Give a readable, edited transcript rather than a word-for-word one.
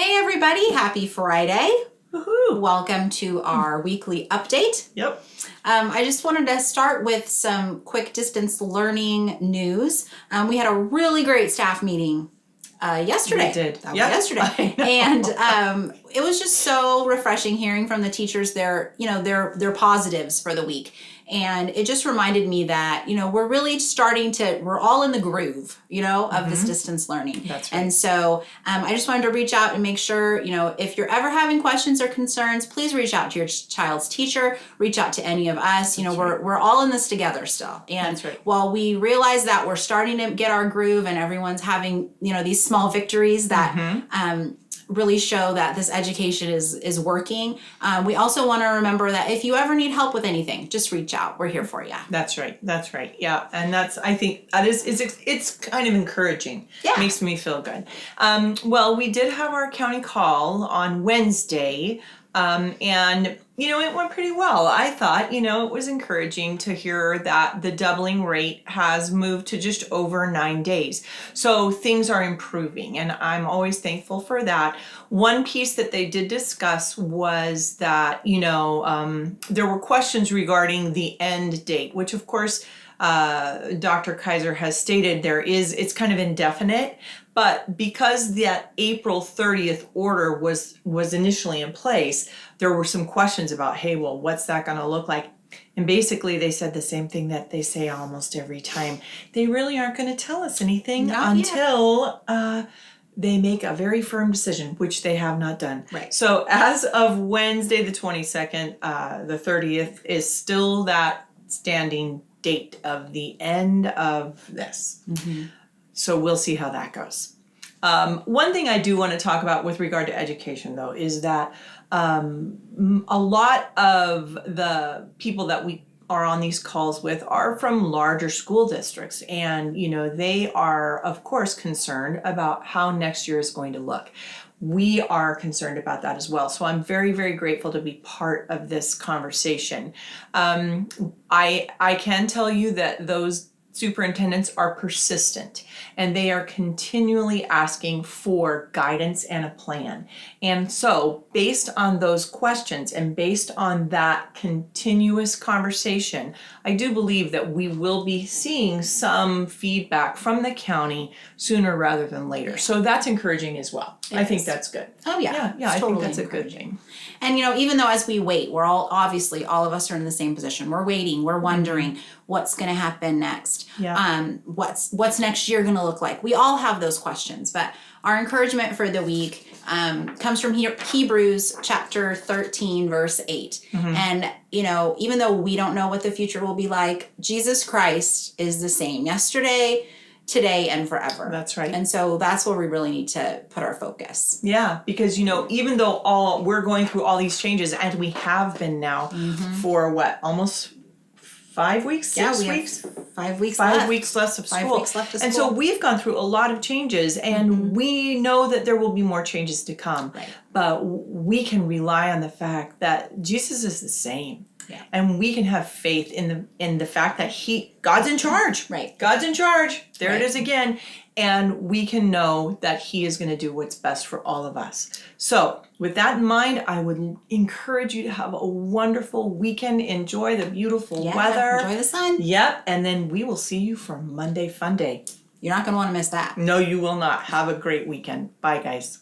Hey everybody, happy Friday. Woohoo! Welcome to our weekly update. Yep. I just wanted to start with some quick distance learning news. We had a really great staff meeting yesterday. We did. That was Yep. yesterday. And it was just so refreshing hearing from the teachers their positives for the week. And it just reminded me that, we're really we're all in the groove, of this distance learning. That's right. And so I just wanted to reach out and make sure, if you're ever having questions or concerns, please reach out to your child's teacher, reach out to any of us. We're all in this together still. And That's right. while we realize that we're starting to get our groove and everyone's having, these small victories that really show that this education is working. We also want to remember that if you ever need help with anything, just reach out. We're here for you. That's right. That's right. Yeah. And I think that it's kind of encouraging. Yeah. Makes me feel good. Well, we did have our county call on Wednesday. And it went pretty well. I thought, it was encouraging to hear that the doubling rate has moved to just over 9 days. So things are improving, and I'm always thankful for that. One piece that they did discuss was that, there were questions regarding the end date, which of course, Dr. Kaiser has stated it's kind of indefinite, but because that April 30th order was initially in place, there were some questions about, hey, well, what's that going to look like? And basically they said the same thing that they say almost every time. They really aren't going to tell us anything Not yet. until they make a very firm decision, which they have not done. Right. So as of Wednesday the 22nd, the 30th is still that standing date of the end of this. So we'll see how that goes. One thing I do want to talk about with regard to education, though, is that a lot of the people that we are on these calls with are from larger school districts, and they are of course concerned about how next year is going to look. We are concerned about that as well. So I'm very, very grateful to be part of this conversation. I can tell you that those superintendents are persistent, and they are continually asking for guidance and a plan. And so based on those questions and based on that continuous conversation, I do believe that we will be seeing some feedback from the county sooner rather than later. So that's encouraging as well. I think that's good. Oh yeah. Yeah, I It's think totally that's a good encouraging. thing. And even though as we wait, we're all obviously all of us are in the same position. We're waiting. We're wondering what's going to happen next. Yeah. What's next year going to look like? We all have those questions. But our encouragement for the week comes from Hebrews chapter 13, verse 8. And even though we don't know what the future will be like, Jesus Christ is the same yesterday, today, and forever. That's right. And so that's where we really need to put our focus. Yeah, because even though we're going through all these changes, and we have been now for almost 5 weeks, 6 weeks? 5 weeks 5 left. weeks left of school. 5 weeks left of And school. so we've gone through a lot of changes, and we know that there will be more changes to come. Right. But we can rely on the fact that Jesus is the same. Yeah. And we can have faith in the fact that God's in charge. Right. God's in charge. There Right. it is again. And we can know that He is going to do what's best for all of us. So with that in mind, I would encourage you to have a wonderful weekend. Enjoy the beautiful weather. Enjoy the sun. Yep. And then we will see you for Monday Fun Day. You're not going to want to miss that. No, you will not. Have a great weekend. Bye, guys.